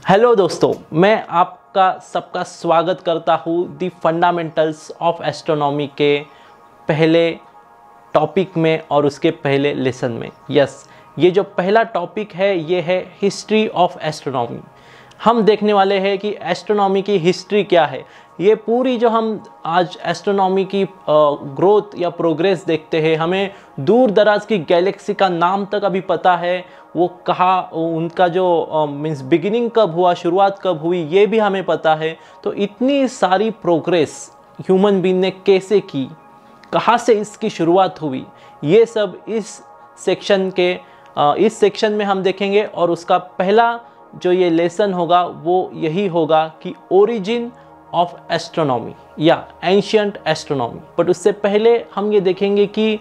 Hello दोस्तों, मैं आपका सबका स्वागत करता हूँ दी फंडामेंटल्स ऑफ एस्ट्रोनॉमी के पहले टॉपिक में और उसके पहले लेसन में। यस, ये जो पहला टॉपिक है ये है हिस्ट्री ऑफ एस्ट्रोनॉमी। हम देखने वाले हैं कि एस्ट्रोनॉमी की हिस्ट्री क्या है। ये पूरी जो हम आज एस्ट्रोनॉमी की ग्रोथ या प्रोग्रेस देखते हैं, हमें दूर दराज की गैलेक्सी का नाम तक अभी पता है, वो कहाँ उनका जो मीन्स बिगिनिंग कब हुआ, शुरुआत कब हुई, ये भी हमें पता है। तो इतनी सारी प्रोग्रेस ह्यूमन बीइंग ने कैसे की, कहाँ से इसकी शुरुआत हुई, ये सब इस सेक्शन में हम देखेंगे। और उसका पहला जो ये लेसन होगा वो यही होगा कि ओरिजिन ऑफ एस्ट्रोनॉमी या एंशियंट एस्ट्रोनॉमी। बट उससे पहले हम ये देखेंगे कि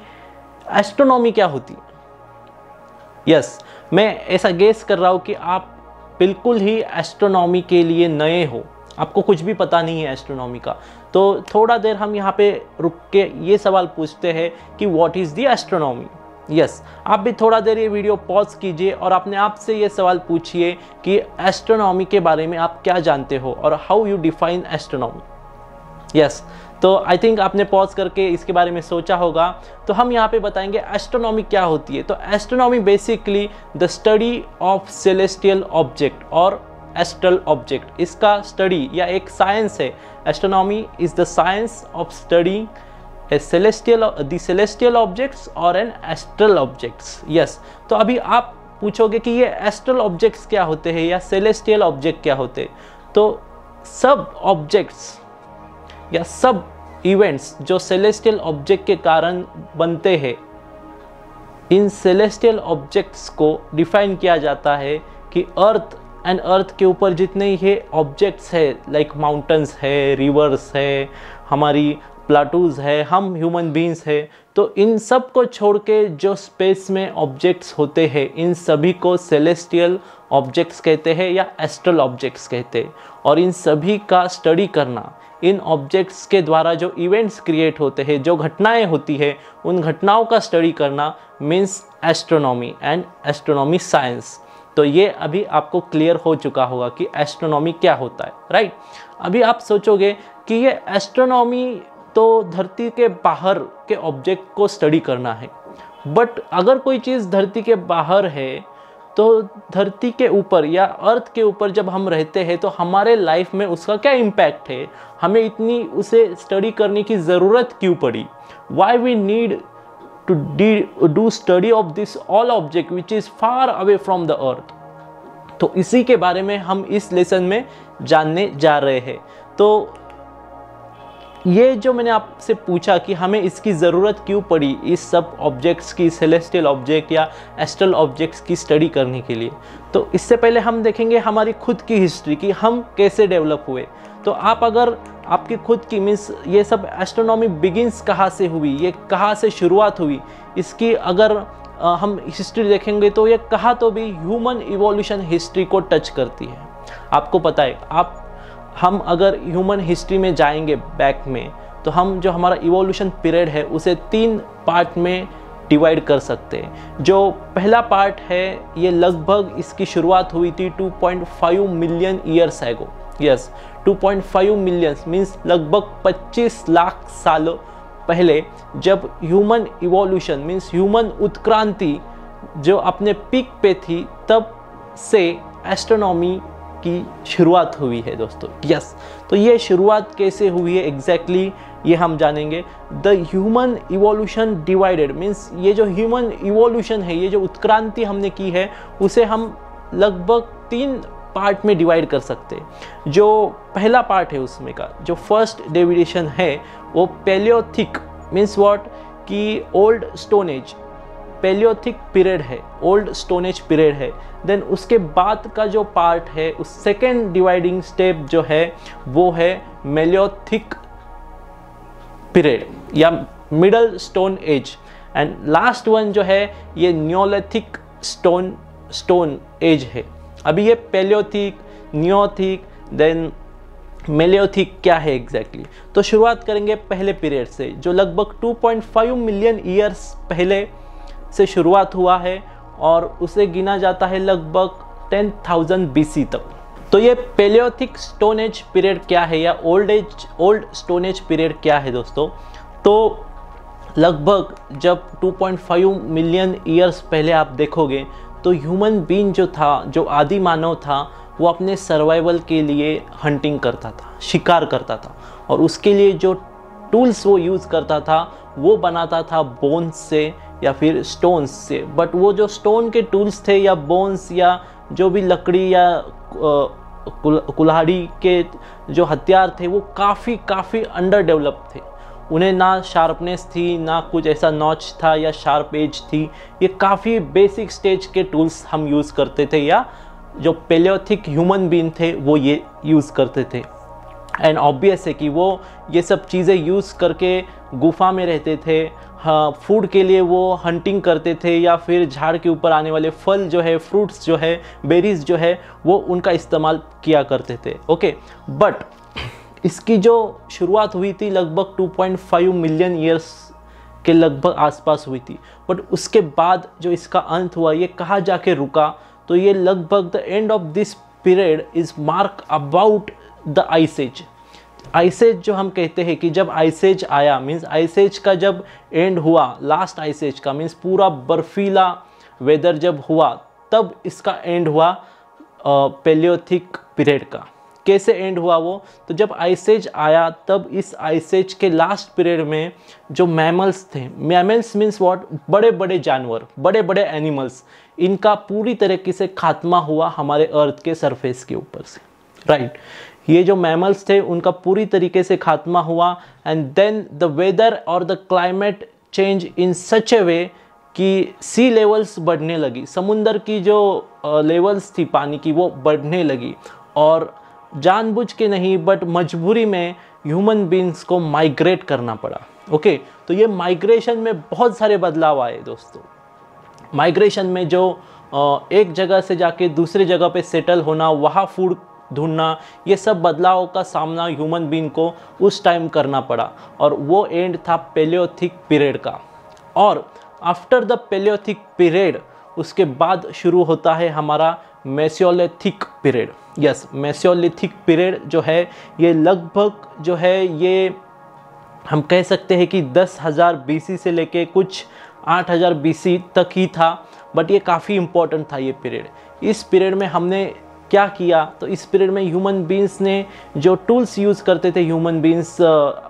एस्ट्रोनॉमी क्या होती है। यस, मैं ऐसा गेस कर रहा हूँ कि आप बिल्कुल ही एस्ट्रोनॉमी के लिए नए हो, आपको कुछ भी पता नहीं है एस्ट्रोनॉमी का। तो थोड़ा देर हम यहाँ पे रुक के ये सवाल पूछते हैं कि what is the astronomy. Yes, आप भी थोड़ा देर ये वीडियो पॉज कीजिए और अपने आप से ये सवाल पूछिए कि एस्ट्रोनॉमी के बारे में आप क्या जानते हो और how you define astronomy. Yes, तो आई थिंक आपने पॉज करके इसके बारे में सोचा होगा। तो हम यहाँ पे बताएंगे एस्ट्रोनॉमी क्या होती है। तो astronomy basically the study of celestial object और एस्ट्रल ऑब्जेक्ट, इसका स्टडी या एक साइंस है। Astronomy is the science of study the celestial objects और an astral objects। yes, तो अभी आप पूछोगे कि ये एस्ट्रल ऑब्जेक्ट्स क्या होते हैं या सेलेस्टियल ऑब्जेक्ट क्या होते हैं। तो सब ऑब्जेक्ट्स या सब इवेंट्स जो सेलेस्टियल ऑब्जेक्ट के कारण बनते हैं, इन सेलेस्टियल ऑब्जेक्ट्स को डिफाइन किया जाता है कि अर्थ के ऊपर जितने ये ऑब्जेक्ट्स है, लाइक माउंटेन्स है, रिवर्स है, हमारी प्लाटूज है, हम ह्यूमन बीइंग्स है, तो इन सब को छोड़ के जो स्पेस में ऑब्जेक्ट्स होते हैं, इन सभी को सेलेस्टियल ऑब्जेक्ट्स कहते हैं या एस्ट्रल ऑब्जेक्ट्स कहते हैं। और इन सभी का स्टडी करना, इन ऑब्जेक्ट्स के द्वारा जो इवेंट्स क्रिएट होते हैं, जो घटनाएं होती है, उन घटनाओं का स्टडी करना means astronomy and astronomy science. तो ये अभी आपको क्लियर हो चुका होगा कि एस्ट्रोनॉमी क्या होता है, राइट। अभी आप सोचोगे कि ये एस्ट्रोनॉमी तो धरती के बाहर के ऑब्जेक्ट को स्टडी करना है, बट अगर कोई चीज़ धरती के बाहर है तो धरती के ऊपर या अर्थ के ऊपर जब हम रहते हैं तो हमारे लाइफ में उसका क्या इम्पैक्ट है, हमें इतनी उसे स्टडी करने की ज़रूरत क्यों पड़ी। Why we need to do study of this all object which is far away from the earth. तो इसी के बारे में हम इस लेसन में जानने जा रहे हैं। तो ये जो मैंने आपसे पूछा कि हमें इसकी ज़रूरत क्यों पड़ी, इस सब ऑब्जेक्ट्स की, सेलेस्टियल ऑब्जेक्ट या एस्ट्रल ऑब्जेक्ट्स की स्टडी करने के लिए, तो इससे पहले हम देखेंगे हमारी खुद की हिस्ट्री कि हम कैसे डेवलप हुए। तो आप अगर आपकी खुद की मीन्स ये सब एस्ट्रोनॉमी बिगिंस कहाँ से हुई, ये कहाँ से शुरुआत हुई, इसकी अगर हम हिस्ट्री देखेंगे तो ये कहाँ तो भी ह्यूमन इवोल्यूशन हिस्ट्री को टच करती है। आपको पता है, हम अगर ह्यूमन हिस्ट्री में जाएंगे बैक में, तो हम जो हमारा इवोल्यूशन पीरियड है उसे 3 पार्ट में डिवाइड कर सकते हैं। जो पहला पार्ट है ये लगभग इसकी शुरुआत हुई थी 2.5 million years ago. Yes, 2.5 million means लगभग 25 लाख सालों पहले, जब ह्यूमन इवोल्यूशन मीन्स ह्यूमन उत्क्रांति जो अपने पीक पे थी, तब से एस्ट्रोनॉमी की शुरुआत हुई है दोस्तों। यस, तो ये शुरुआत कैसे हुई है एग्जैक्टली ये हम जानेंगे। The human evolution divided means ये जो ह्यूमन इवोल्यूशन है, ये जो उत्क्रांति हमने की है, उसे हम लगभग 3 पार्ट में डिवाइड कर सकते हैं। जो पहला पार्ट है उसमें का जो फर्स्ट डिविडेशन है वो पैलियोथिक मीन्स व्हाट कि old stone age, Palaeolithic period है, ओल्ड स्टोन एज पीरियड है। देन उसके बाद का जो पार्ट है, उस सेकेंड डिवाइडिंग स्टेप जो है वो है मेलियोथिक पीरियड या middle stone age. And last one जो है ये न्योलिथिक स्टोन एज है। अभी ये पैलियोथिक, नियोथिक, देन मेलियोथिक क्या है एग्जैक्टली। तो शुरुआत करेंगे पहले पीरियड से जो लगभग 2.5 मिलियन ईयर्स पहले से शुरुआत हुआ है और उसे गिना जाता है लगभग 10,000 BC तक। तो ये पेलियोथिक स्टोन एज पीरियड क्या है या ओल्ड स्टोन एज पीरियड क्या है दोस्तों? तो लगभग जब 2.5 मिलियन ईयर्स पहले आप देखोगे तो ह्यूमन बीइंग जो था, जो आदि मानव था, वो अपने सर्वाइवल के लिए हंटिंग करता था, शिकार करता था, और उसके लिए जो टूल्स वो यूज़ करता था वो बनाता था बोन्स से या फिर स्टोन्स से। बट वो जो स्टोन के टूल्स थे या बोन्स या जो भी लकड़ी या कुल्हाड़ी के जो हथियार थे वो काफ़ी अंडर डेवलप थे। उन्हें ना शार्पनेस थी, ना कुछ ऐसा नॉच था या शार्प एज थी। ये काफ़ी बेसिक स्टेज के टूल्स हम यूज़ करते थे या जो पेलियोथिक ह्यूमन बीइंग थे वो ये यूज़ करते थे। एंड ऑब्वियस है कि वो ये सब चीज़ें यूज़ करके गुफा में रहते थे। हाँ, फूड के लिए वो हंटिंग करते थे या फिर झाड़ के ऊपर आने वाले फल जो है, फ्रूट्स जो है, बेरीज जो है, वो उनका इस्तेमाल किया करते थे। ओके, बट इसकी जो शुरुआत हुई थी लगभग 2.5 मिलियन ईयर्स के लगभग आसपास हुई थी। बट उसके बाद जो इसका अंत हुआ ये कहाँ जाके रुका? तो ये लगभग the end of this period is mark about the ice age. Ice age जो हम कहते हैं कि जब आइस एज आया, मीन्स आइस एज का जब एंड हुआ, लास्ट आइस एज का, मीन्स पूरा बर्फीला वेदर जब हुआ तब इसका एंड हुआ पेलियोथिक पीरियड का। कैसे एंड हुआ वो? तो जब आइस एज आया तब इस आइस एज के लास्ट पीरियड में जो मैमल्स थे, मैमल्स मीन्स व्हाट, बड़े बड़े जानवर, बड़े बड़े एनिमल्स, इनका पूरी तरीके से खात्मा हुआ हमारे अर्थ के सरफेस के ऊपर से, राइट। ये जो मैमल्स थे उनका पूरी तरीके से खात्मा हुआ। एंड देन द वेदर और द क्लाइमेट चेंज इन सच ए वे कि सी लेवल्स बढ़ने लगी, समुंदर की जो लेवल्स थी पानी की वो बढ़ने लगी, और जानबूझ के नहीं बट मजबूरी में ह्यूमन बीइंग्स को माइग्रेट करना पड़ा। ओके, तो ये माइग्रेशन में बहुत सारे बदलाव आए दोस्तों। माइग्रेशन में जो एक जगह से जाके दूसरी जगह पे सेटल होना, वहाँ फूड ढूंढना, ये सब बदलाव का सामना ह्यूमन बीइंग को उस टाइम करना पड़ा, और वो एंड था पेलियोथिक पीरियड का। और आफ्टर द पेलियोथिक पीरियड उसके बाद शुरू होता है हमारा Mesolithic period. Yes, Mesolithic period जो है ये लगभग जो है ये हम कह सकते हैं कि 10,000 BC से लेके कुछ 8,000 BC तक ही था। बट ये काफ़ी इम्पोर्टेंट था ये पीरियड। इस पीरियड में हमने क्या किया? तो इस पीरियड में ह्यूमन बीइंग्स ने जो टूल्स यूज़ करते थे, ह्यूमन बीइंग्स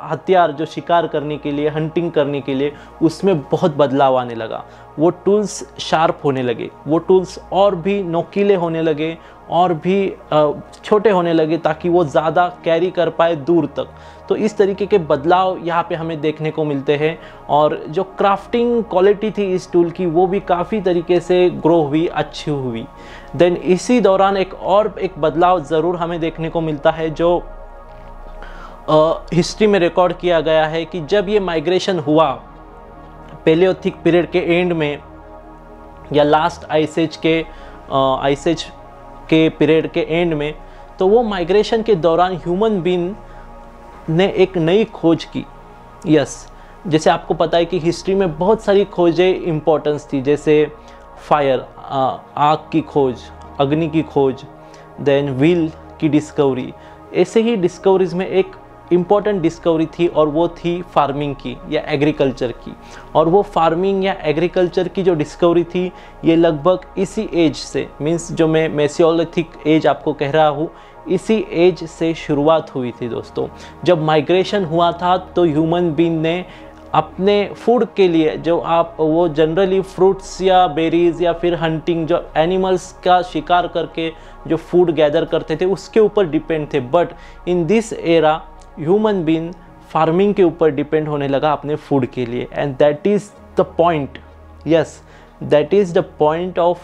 हथियार जो शिकार करने के लिए, हंटिंग करने के लिए, उसमें बहुत बदलाव आने लगा। वो टूल्स शार्प होने लगे, वो टूल्स और भी नोकीले होने लगे, और भी छोटे होने लगे ताकि वो ज़्यादा कैरी कर पाए दूर तक। तो इस तरीके के बदलाव यहाँ पे हमें देखने को मिलते हैं। और जो क्राफ्टिंग क्वालिटी थी इस टूल की वो भी काफ़ी तरीके से ग्रो हुई, अच्छी हुई। देन इसी दौरान एक बदलाव ज़रूर हमें देखने को मिलता है जो हिस्ट्री में रिकॉर्ड किया गया है कि जब ये माइग्रेशन हुआ पेलियोथिक पीरियड के एंड में या लास्ट आइस एज के पीरियड के एंड में, तो वो माइग्रेशन के दौरान ह्यूमन बीइंग ने एक नई खोज की। यस, जैसे आपको पता है कि हिस्ट्री में बहुत सारी खोजें इम्पोर्टेंस थी, जैसे फायर, आग की खोज, अग्नि की खोज, देन व्हील की डिस्कवरी। ऐसे ही डिस्कवरीज में एक इम्पॉर्टेंट डिस्कवरी थी और वो थी फार्मिंग की या एग्रीकल्चर की। और वो फार्मिंग या एग्रीकल्चर की जो डिस्कवरी थी ये लगभग इसी एज से, मीन्स जो मैं मेसोलिथिक एज आपको कह रहा हूँ, इसी एज से शुरुआत हुई थी दोस्तों। जब माइग्रेशन हुआ था तो ह्यूमन बीइंग ने अपने फूड के लिए वो जनरली फ्रूट्स या बेरीज या फिर हंटिंग, जो एनिमल्स का शिकार करके जो फूड गैदर करते थे उसके ऊपर डिपेंड थे। But in this era human being farming के ऊपर डिपेंड होने लगा अपने फूड के लिए। And that is the point, yes, that is the point of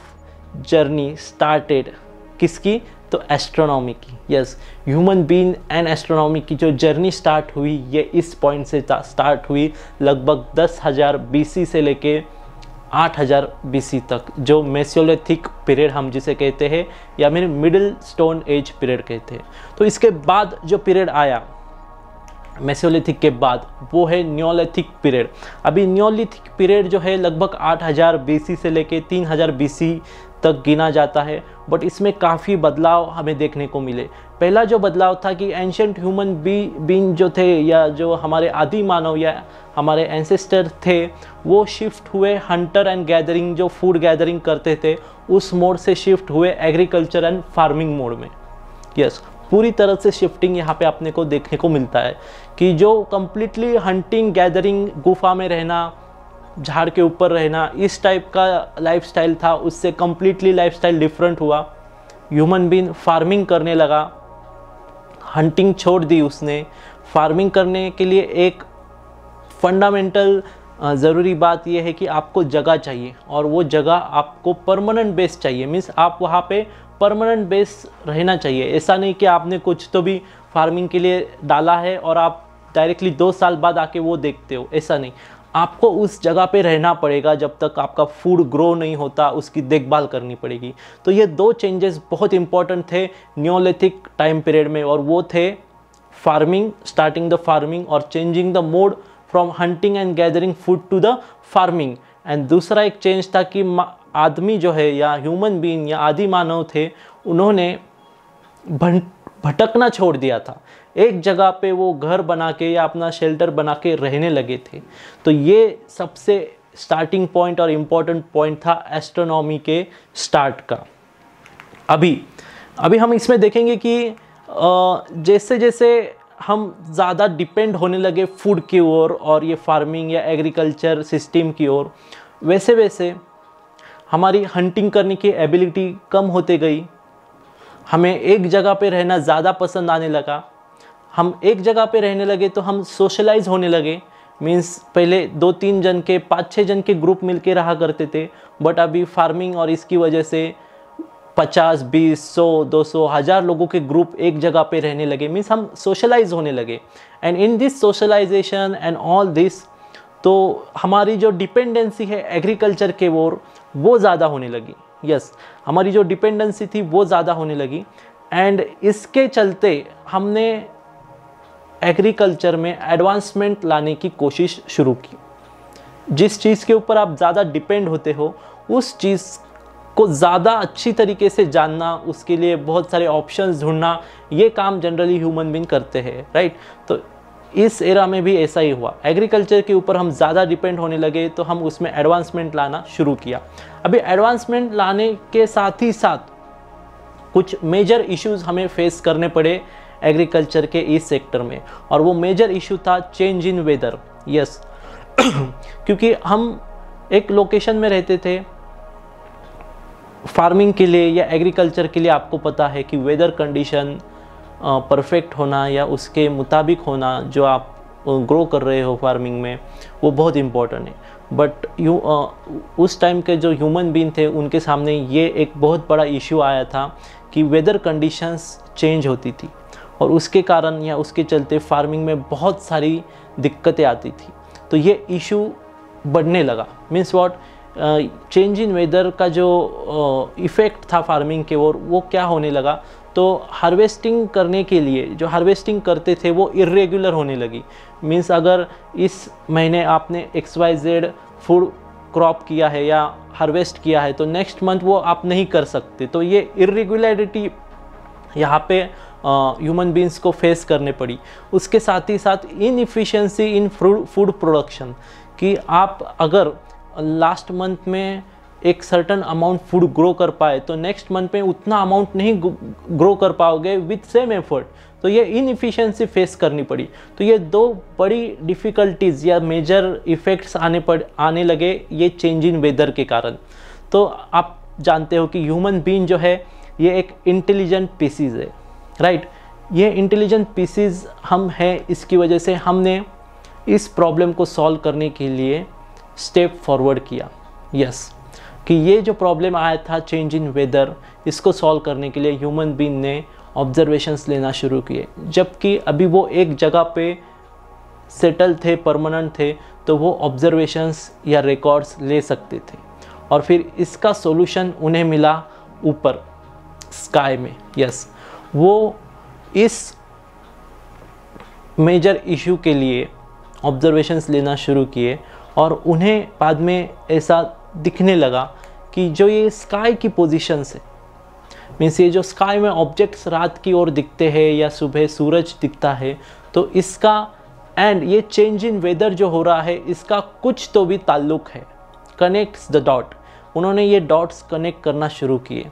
journey started. किसकी? तो एस्ट्रोनॉमी की। Yes, human being and astronomy की जो जर्नी स्टार्ट हुई ये इस पॉइंट से स्टार्ट हुई, लगभग 10,000 BC से लेके 8,000 BC तक, जो मेसोलिथिक पीरियड हम जिसे कहते हैं या फिर मिडिल स्टोन एज पीरियड कहते हैं। तो इसके बाद जो पीरियड आया मेसोलिथिक के बाद वो है नियोलिथिक पीरियड। अभी नियोलिथिक पीरियड जो है लगभग 8,000 BC से लेके 3,000 BC तक गिना जाता है, बट इसमें काफ़ी बदलाव हमें देखने को मिले। पहला जो बदलाव था कि एंशिएंट ह्यूमन बीइंग जो थे, या जो हमारे आदि मानव या हमारे एंसेस्टर थे, वो शिफ्ट हुए हंटर एंड गैदरिंग, जो फूड गैदरिंग करते थे उस मोड से शिफ्ट हुए एग्रीकल्चर एंड फार्मिंग मोड में। यस, पूरी तरह से शिफ्टिंग यहाँ पे आपने को देखने को मिलता है कि जो कंप्लीटली हंटिंग गैदरिंग, गुफा में रहना, झाड़ के ऊपर रहना, इस टाइप का लाइफस्टाइल था, उससे कंप्लीटली लाइफस्टाइल डिफरेंट हुआ। ह्यूमन बीइंग फार्मिंग करने लगा, हंटिंग छोड़ दी उसने। फार्मिंग करने के लिए एक फंडामेंटल ज़रूरी बात यह है कि आपको जगह चाहिए, और वो जगह आपको परमानेंट बेस चाहिए। मीन्स आप वहाँ पे परमानेंट बेस रहना चाहिए। ऐसा नहीं कि आपने कुछ तो भी फार्मिंग के लिए डाला है और आप डायरेक्टली 2 साल बाद आके वो देखते हो, ऐसा नहीं। आपको उस जगह पे रहना पड़ेगा जब तक आपका फूड ग्रो नहीं होता, उसकी देखभाल करनी पड़ेगी। तो ये 2 चेंजेस बहुत इंपॉर्टेंट थे नियोलिथिक टाइम पीरियड में, और वो थे फार्मिंग, स्टार्टिंग द फार्मिंग और changing the mode from hunting and gathering food to the farming. And दूसरा एक चेंज था कि आदमी जो है, या ह्यूमन बीइंग या आदि मानव थे, उन्होंने भटकना छोड़ दिया था। एक जगह पे वो घर बना के या अपना शेल्टर बना के रहने लगे थे। तो ये सबसे स्टार्टिंग पॉइंट और इम्पॉर्टेंट पॉइंट था एस्ट्रोनॉमी के स्टार्ट का। अभी हम इसमें देखेंगे कि जैसे जैसे हम ज़्यादा डिपेंड होने लगे फूड की ओर और ये फार्मिंग या एग्रीकल्चर सिस्टम की ओर, वैसे वैसे हमारी हंटिंग करने की एबिलिटी कम होते गई। हमें एक जगह पे रहना ज़्यादा पसंद आने लगा। हम एक जगह पे रहने लगे तो हम सोशलाइज होने लगे। मीन्स पहले 2-3 जन के, 5-6 जन के ग्रुप मिलके रहा करते थे, बट अभी फार्मिंग और इसकी वजह से 50, 20, 100, 200, 1000 लोगों के ग्रुप एक जगह पे रहने लगे। मीन्स हम सोशलाइज होने लगे। And in this socialization and all this, तो हमारी जो डिपेंडेंसी है एग्रीकल्चर के ओर, वो ज़्यादा होने लगी। यस, हमारी जो डिपेंडेंसी थी वो ज़्यादा होने लगी। एंड इसके चलते हमने एग्रीकल्चर में एडवांसमेंट लाने की कोशिश शुरू की। जिस चीज़ के ऊपर आप ज़्यादा डिपेंड होते हो, उस चीज़ को ज़्यादा अच्छी तरीके से जानना, उसके लिए बहुत सारे ऑप्शंस ढूंढना, ये काम जनरली ह्यूमन बीइंग करते हैं, राइट। तो इस एरा में भी ऐसा ही हुआ। एग्रीकल्चर के ऊपर हम ज़्यादा डिपेंड होने लगे, तो हम उसमें एडवांसमेंट लाना शुरू किया। अभी एडवांसमेंट लाने के साथ ही साथ कुछ मेजर इश्यूज हमें फेस करने पड़े एग्रीकल्चर के इस सेक्टर में, और वो मेजर इशू था चेंज इन वेदर। यस, क्योंकि हम एक लोकेशन में रहते थे फार्मिंग के लिए या एग्रीकल्चर के लिए। आपको पता है कि वेदर कंडीशन परफेक्ट होना या उसके मुताबिक होना, जो आप ग्रो कर रहे हो फार्मिंग में, वो बहुत इम्पोर्टेंट है। बट उस टाइम के जो ह्यूमन बीइंग थे, उनके सामने ये एक बहुत बड़ा इशू आया था कि वेदर कंडीशंस चेंज होती थी, और उसके कारण या उसके चलते फार्मिंग में बहुत सारी दिक्कतें आती थी। तो ये इशू बढ़ने लगा। Means what, change in weather का जो इफ़ेक्ट था फार्मिंग के ओर, वो क्या होने लगा, तो हार्वेस्टिंग करने के लिए जो हार्वेस्टिंग करते थे वो इर्रेगुलर होने लगी। मीन्स अगर इस महीने आपने XYZ फूड क्रॉप किया है या हार्वेस्ट किया है, तो नेक्स्ट मंथ वो आप नहीं कर सकते। तो ये इर्रेगुलरिटी यहाँ पे ह्यूमन बीइंग्स को फेस करने पड़ी। उसके साथ ही साथ इनएफिशिएंसी इन फूड प्रोडक्शन, कि आप अगर लास्ट मंथ में एक सर्टन अमाउंट फूड ग्रो कर पाए, तो नेक्स्ट मंथ में उतना अमाउंट नहीं ग्रो कर पाओगे विथ सेम एफर्ट। तो ये इनएफिशिएंसी फेस करनी पड़ी। तो ये 2 बड़ी डिफ़िकल्टीज़ या मेजर इफ़ेक्ट्स आने लगे ये चेंज इन वेदर के कारण। तो आप जानते हो कि ह्यूमन बीइंग जो है, ये एक इंटेलिजेंट पीसीज है, राइट। ये इंटेलिजेंट पीसीज हम हैं, इसकी वजह से हमने इस प्रॉब्लम को सॉल्व करने के लिए स्टेप फॉरवर्ड किया। यस, कि ये जो प्रॉब्लम आया था चेंज इन वेदर, इसको सॉल्व करने के लिए ह्यूमन बीइंग ने ऑब्जर्वेशंस लेना शुरू किए। जबकि अभी वो एक जगह पे सेटल थे, परमानेंट थे, तो वो ऑब्जर्वेशंस या रिकॉर्ड्स ले सकते थे, और फिर इसका सॉल्यूशन उन्हें मिला ऊपर स्काई में। यस, वो इस मेजर इशू के लिए ऑब्जर्वेशंस लेना शुरू किए, और उन्हें बाद में ऐसा दिखने लगा कि जो ये स्काई की पोजीशंस है, मीन्स ये जो स्काई में ऑब्जेक्ट्स रात की ओर दिखते हैं या सुबह सूरज दिखता है, तो इसका एंड ये चेंज इन वेदर जो हो रहा है इसका कुछ तो भी ताल्लुक है। कनेक्ट्स द डॉट, उन्होंने ये डॉट्स कनेक्ट करना शुरू किए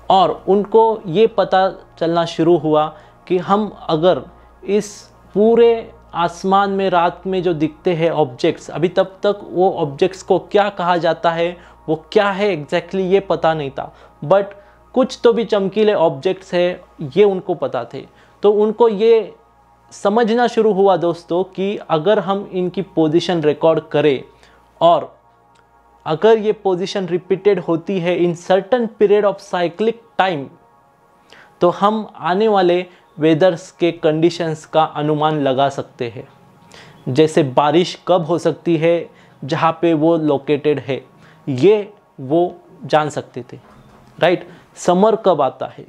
और उनको ये पता चलना शुरू हुआ कि हम अगर इस पूरे आसमान में रात में जो दिखते हैं ऑब्जेक्ट्स, अभी तब तक वो ऑब्जेक्ट्स को क्या कहा जाता है, वो क्या है एग्जैक्टली ये पता नहीं था, बट कुछ तो भी चमकीले ऑब्जेक्ट्स है ये उनको पता थे। तो उनको ये समझना शुरू हुआ दोस्तों कि अगर हम इनकी पोजीशन रिकॉर्ड करें और अगर ये पोजीशन रिपीटेड होती है in certain period of cyclic time, तो हम आने वाले वेदर्स के कंडीशंस का अनुमान लगा सकते हैं। जैसे बारिश कब हो सकती है जहाँ पे वो लोकेटेड है, ये वो जान सकते थे, राइट। समर कब आता है,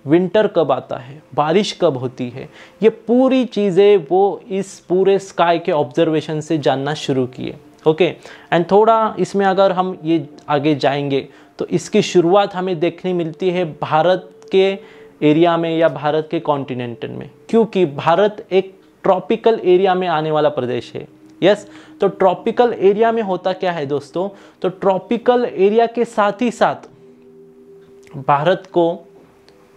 विंटर कब आता है, बारिश कब होती है, ये पूरी चीज़ें वो इस पूरे स्काई के ऑब्जर्वेशन से जानना शुरू किए। ओके, एंड थोड़ा इसमें अगर हम ये आगे जाएंगे तो इसकी शुरुआत हमें देखने मिलती है भारत के एरिया में या भारत के कॉन्टिनेंट में, क्योंकि भारत एक ट्रॉपिकल एरिया में आने वाला प्रदेश है। यस, तो ट्रॉपिकल एरिया में होता क्या है दोस्तों, तो ट्रॉपिकल एरिया के साथ ही साथ भारत को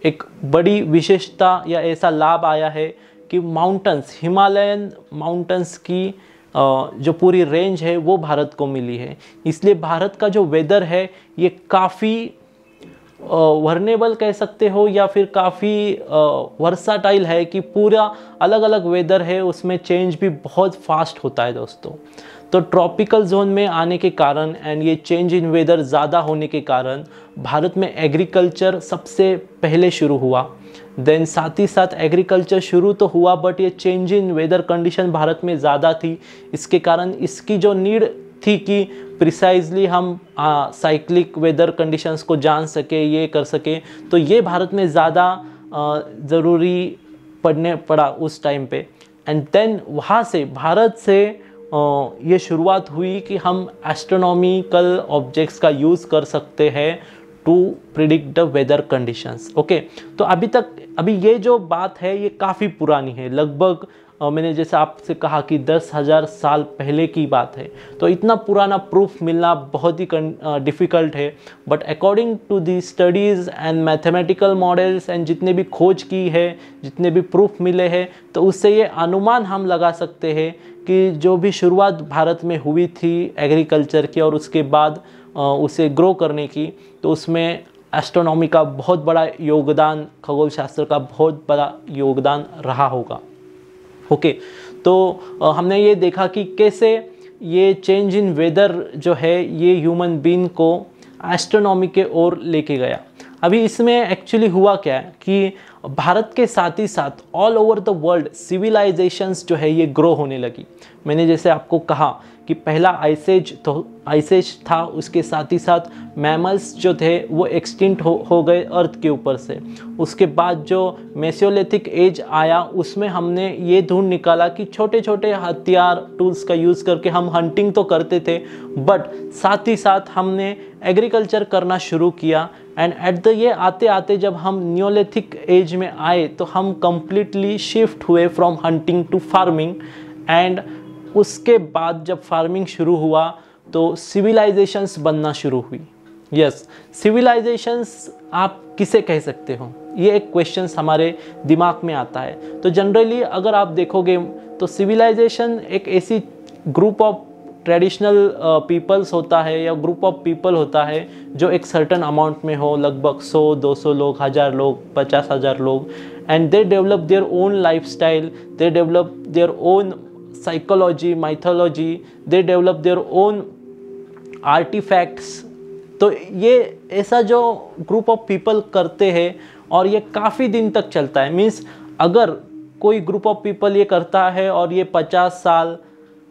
एक बड़ी विशेषता या ऐसा लाभ आया है कि माउंटेन्स, हिमालयन माउंटेन्स की जो पूरी रेंज है वो भारत को मिली है। इसलिए भारत का जो वेदर है ये काफ़ी वर्नेबल कह सकते हो या फिर काफ़ी वर्साटाइल है कि पूरा अलग अलग वेदर है, उसमें चेंज भी बहुत फास्ट होता है दोस्तों। तो ट्रॉपिकल जोन में आने के कारण एंड ये चेंज इन वेदर ज़्यादा होने के कारण भारत में एग्रीकल्चर सबसे पहले शुरू हुआ। देन साथ ही साथ एग्रीकल्चर शुरू तो हुआ बट ये चेंज इन वेदर कंडीशन भारत में ज़्यादा थी, इसके कारण इसकी जो नीड थी कि प्रिसाइजली हम साइक्लिक वेदर कंडीशंस को जान सके, ये कर सके, तो ये भारत में ज़्यादा ज़रूरी पड़ा उस टाइम पे। एंड देन वहाँ से भारत से ये शुरुआत हुई कि हम एस्ट्रोनॉमिकल ऑब्जेक्ट्स का यूज़ कर सकते हैं to predict the weather conditions. Okay, तो अभी ये जो बात है ये काफ़ी पुरानी है, लगभग मैंने जैसे आपसे कहा कि 10,000 साल पहले की बात है, तो इतना पुराना प्रूफ मिलना बहुत ही डिफ़िकल्ट है। But according to the studies and mathematical models and जितने भी खोज की है, जितने भी प्रूफ मिले हैं, तो उससे ये अनुमान हम लगा सकते हैं कि जो भी शुरुआत भारत में हुई थी एग्रीकल्चर की और उसके बाद उसे ग्रो करने की, तो उसमें एस्ट्रोनॉमी का बहुत बड़ा योगदान, खगोल शास्त्र का बहुत बड़ा योगदान रहा होगा। ओके, तो हमने ये देखा कि कैसे ये चेंज इन वेदर जो है ये ह्यूमन बीइंग को एस्ट्रोनॉमी के ओर लेके गया। अभी इसमें एक्चुअली हुआ क्या है कि भारत के साथ ही साथ all over the world civilizations जो है ये ग्रो होने लगी। मैंने जैसे आपको कहा कि पहला आइस एज था, उसके साथ ही साथ मैमल्स जो थे वो एक्सटिंक्ट हो गए अर्थ के ऊपर से। उसके बाद जो मेसोलिथिक एज आया उसमें हमने ये ढूंढ निकाला कि छोटे छोटे हथियार टूल्स का यूज़ करके हम हंटिंग तो करते थे, बट साथ ही साथ हमने एग्रीकल्चर करना शुरू किया। एंड एट द ये आते आते जब हम न्योलिथिक एज में आए तो हम कम्प्लीटली शिफ्ट हुए from hunting to farming. And उसके बाद जब फार्मिंग शुरू हुआ तो सिविलाइजेशंस बनना शुरू हुई। यस, सिविलाइजेशंस आप किसे कह सकते हो, ये एक क्वेश्चन हमारे दिमाग में आता है। तो जनरली अगर आप देखोगे तो सिविलाइजेशन एक ऐसी ग्रुप ऑफ ट्रेडिशनल पीपल्स होता है या ग्रुप ऑफ पीपल होता है जो एक सर्टन अमाउंट में हो, लगभग 100-200 लोग, 1000 लोग, 50,000 लोग, and they develop their own lifestyle, they develop their own psychology, mythology, they develop their own artifacts. तो ये ऐसा जो ग्रुप ऑफ पीपल करते हैं और ये काफ़ी दिन तक चलता है। मीन्स अगर कोई ग्रुप ऑफ पीपल ये करता है और ये 50 साल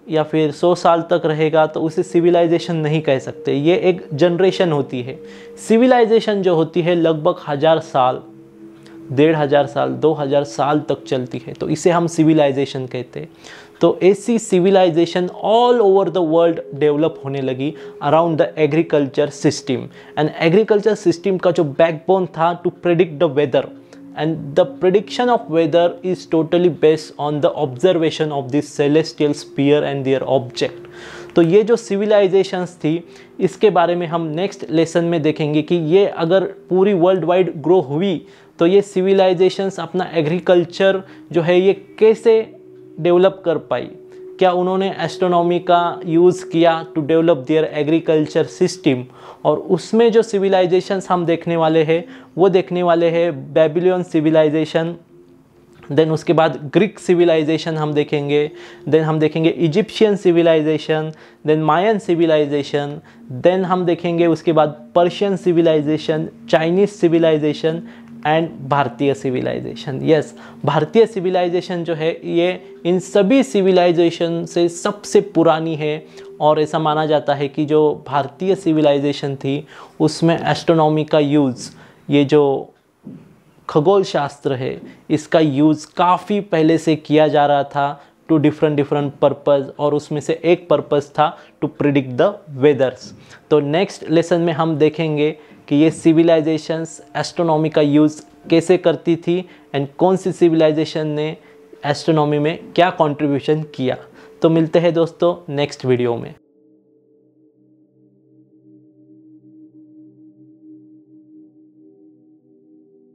या फिर 100 साल तक रहेगा तो उसे सिविलाइजेशन नहीं कह सकते, ये एक जनरेशन होती है। सिविलाइजेशन जो होती है लगभग 1000 साल 1500 साल 2000 साल तक चलती है, तो इसे हम सिविलाइजेशन कहते हैं। तो ऐसी civilization all over the world develop होने लगी around the agriculture system. And agriculture system का जो बैकबोन था to predict the weather, and the prediction of weather is totally based on the observation of this celestial sphere and their object। तो ये जो civilisations थी इसके बारे में हम नेक्स्ट लेसन में देखेंगे कि ये अगर पूरी वर्ल्ड वाइड ग्रो हुई तो ये सिविलाइजेशंस अपना एग्रीकल्चर जो है ये कैसे डेवलप कर पाई। क्या उन्होंने एस्ट्रोनॉमी का यूज़ किया to develop their agriculture system, और उसमें जो सिविलाइजेशंस हम देखने वाले हैं वो देखने वाले हैं बेबीलोन सिविलाइजेशन, देन उसके बाद ग्रीक सिविलाइजेशन हम देखेंगे, देन हम देखेंगे Egyptian civilization, then Mayan civilization, then हम देखेंगे उसके बाद Persian civilization, Chinese civilization and भारतीय सिविलाइजेशन। यस, भारतीय सिविलाइजेशन जो है ये इन सभी सिविलाइजेशन से सबसे पुरानी है, और ऐसा माना जाता है कि जो भारतीय सिविलाइजेशन थी उसमें एस्ट्रोनॉमी का यूज़, ये जो खगोल शास्त्र है इसका यूज़ काफ़ी पहले से किया जा रहा था टू डिफरेंट पर्पज़, और उसमें से एक पर्पज़ था टू प्रिडिक्ट द वेदर्स। तो नेक्स्ट लेसन में हम देखेंगे कि ये सिविलाइजेशंस एस्ट्रोनॉमी का यूज़ कैसे करती थी एंड कौन सी सिविलाइजेशन ने एस्ट्रोनॉमी में क्या कंट्रीब्यूशन किया। तो मिलते हैं दोस्तों नेक्स्ट वीडियो में।